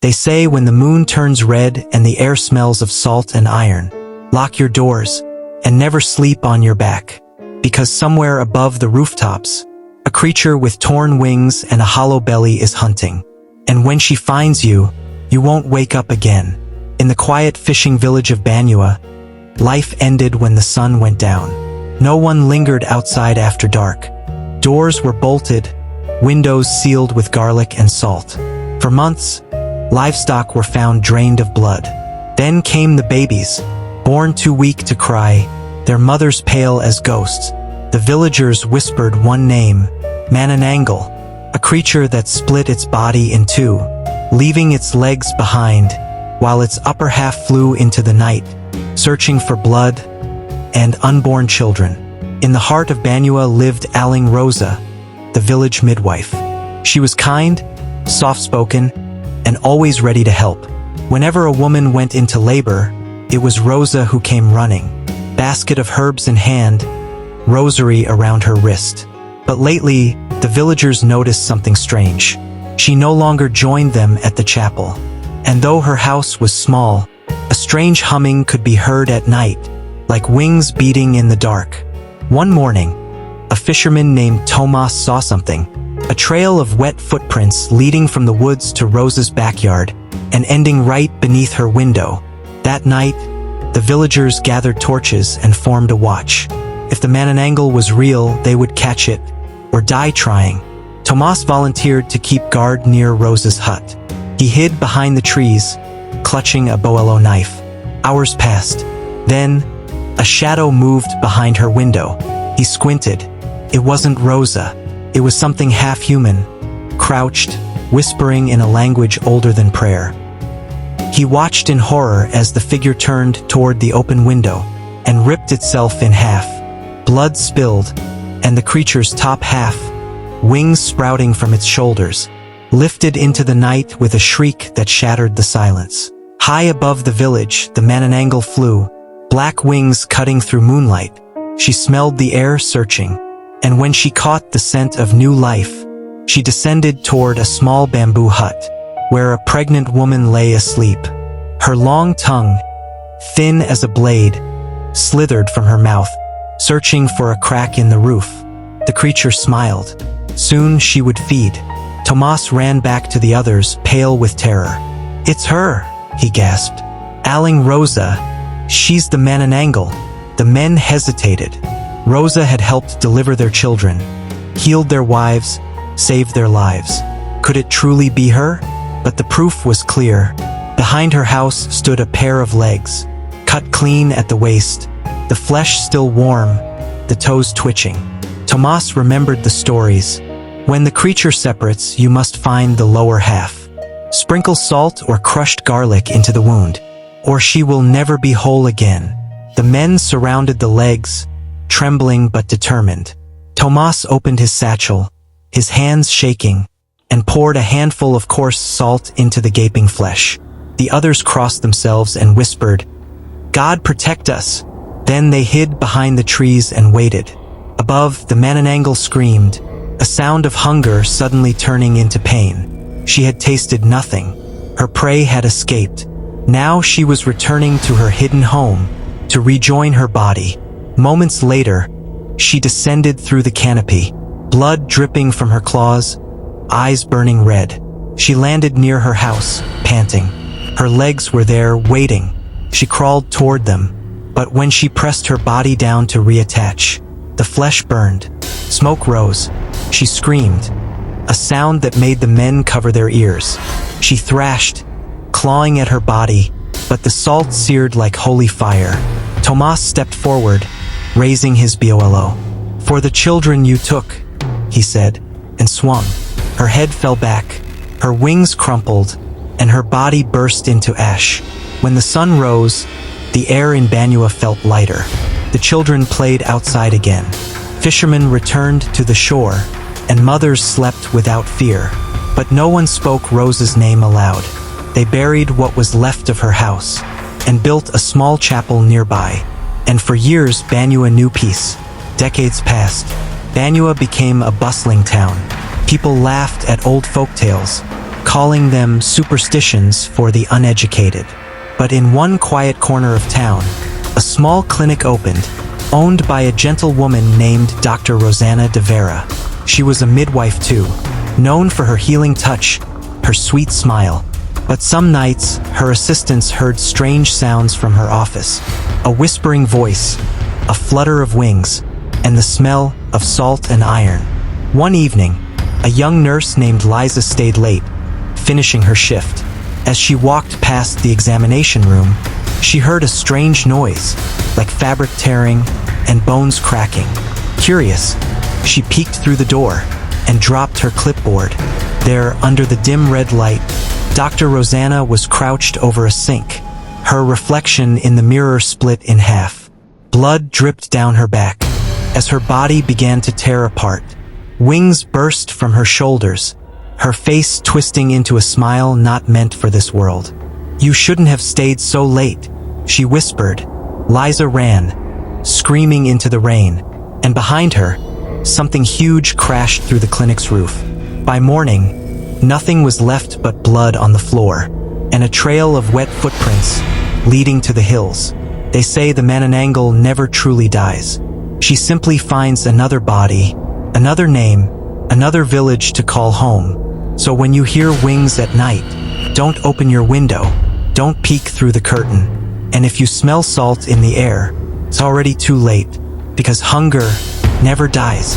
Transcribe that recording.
They say when the moon turns red and the air smells of salt and iron, lock your doors and never sleep on your back, because somewhere above the rooftops, a creature with torn wings and a hollow belly is hunting. And when she finds you, you won't wake up again. In the quiet fishing village of Banua, life ended when the sun went down. No one lingered outside after dark. Doors were bolted, windows sealed with garlic and salt. For months, livestock were found drained of blood. Then came the babies, born too weak to cry, their mothers pale as ghosts. The villagers whispered one name, Manananggal, a creature that split its body in two, leaving its legs behind, while its upper half flew into the night, searching for blood and unborn children. In the heart of Banua lived Aling Rosa, the village midwife. She was kind, soft-spoken, and always ready to help. Whenever a woman went into labor, it was Rosa who came running, basket of herbs in hand, rosary around her wrist. But lately, the villagers noticed something strange. She no longer joined them at the chapel. And though her house was small, a strange humming could be heard at night, like wings beating in the dark. One morning, a fisherman named Tomas saw something, a trail of wet footprints leading from the woods to Rosa's backyard and ending right beneath her window. That night, the villagers gathered torches and formed a watch. If the Manananggal was real, they would catch it, or die trying. Tomas volunteered to keep guard near Rosa's hut. He hid behind the trees, clutching a boelo knife. Hours passed. Then, a shadow moved behind her window. He squinted. It wasn't Rosa. It was something half-human, crouched, whispering in a language older than prayer. He watched in horror as the figure turned toward the open window and ripped itself in half. Blood spilled, and the creature's top half, wings sprouting from its shoulders, lifted into the night with a shriek that shattered the silence. High above the village, the Manananggal flew, black wings cutting through moonlight. She smelled the air, searching, and when she caught the scent of new life, she descended toward a small bamboo hut, where a pregnant woman lay asleep. Her long tongue, thin as a blade, slithered from her mouth, searching for a crack in the roof. The creature smiled. Soon she would feed. Tomas ran back to the others, pale with terror. "It's her," he gasped. "Aling Rosa. She's the Manananggal." The men hesitated. Rosa had helped deliver their children, healed their wives, saved their lives. Could it truly be her? But the proof was clear. Behind her house stood a pair of legs, cut clean at the waist, the flesh still warm, the toes twitching. Tomas remembered the stories. When the creature separates, you must find the lower half. Sprinkle salt or crushed garlic into the wound, or she will never be whole again. The men surrounded the legs, trembling but determined. Tomas opened his satchel, his hands shaking, and poured a handful of coarse salt into the gaping flesh. The others crossed themselves and whispered, "God protect us." Then they hid behind the trees and waited. Above, the Manananggal screamed, a sound of hunger suddenly turning into pain. She had tasted nothing. Her prey had escaped. Now she was returning to her hidden home, to rejoin her body. Moments later, she descended through the canopy, blood dripping from her claws, eyes burning red. She landed near her house, panting. Her legs were there, waiting. She crawled toward them, but when she pressed her body down to reattach, the flesh burned. Smoke rose. She screamed, a sound that made the men cover their ears. She thrashed, clawing at her body, but the salt seared like holy fire. Tomas stepped forward, raising his boelo. "For the children you took," he said, and swung. Her head fell back, her wings crumpled, and her body burst into ash. When the sun rose, the air in Banua felt lighter. The children played outside again. Fishermen returned to the shore, and mothers slept without fear. But no one spoke Rosa's name aloud. They buried what was left of her house, and built a small chapel nearby. And for years, Banua knew peace. Decades passed. Banua became a bustling town. People laughed at old folktales, calling them superstitions for the uneducated. But in one quiet corner of town, a small clinic opened, owned by a gentle woman named Dr. Rosanna de Vera. She was a midwife too, known for her healing touch, her sweet smile. But some nights, her assistants heard strange sounds from her office. A whispering voice, a flutter of wings, and the smell of salt and iron. One evening, a young nurse named Liza stayed late, finishing her shift. As she walked past the examination room, she heard a strange noise, like fabric tearing and bones cracking. Curious, she peeked through the door and dropped her clipboard. There, under the dim red light, Dr. Rosanna was crouched over a sink. Her reflection in the mirror split in half. Blood dripped down her back. As her body began to tear apart, wings burst from her shoulders, her face twisting into a smile not meant for this world. "You shouldn't have stayed so late," she whispered. Liza ran, screaming into the rain, and behind her, something huge crashed through the clinic's roof. By morning, nothing was left but blood on the floor, and a trail of wet footprints leading to the hills. They say the Manananggal never truly dies. She simply finds another body, another name, another village to call home. So when you hear wings at night, don't open your window, don't peek through the curtain. And if you smell salt in the air, it's already too late, because hunger never dies.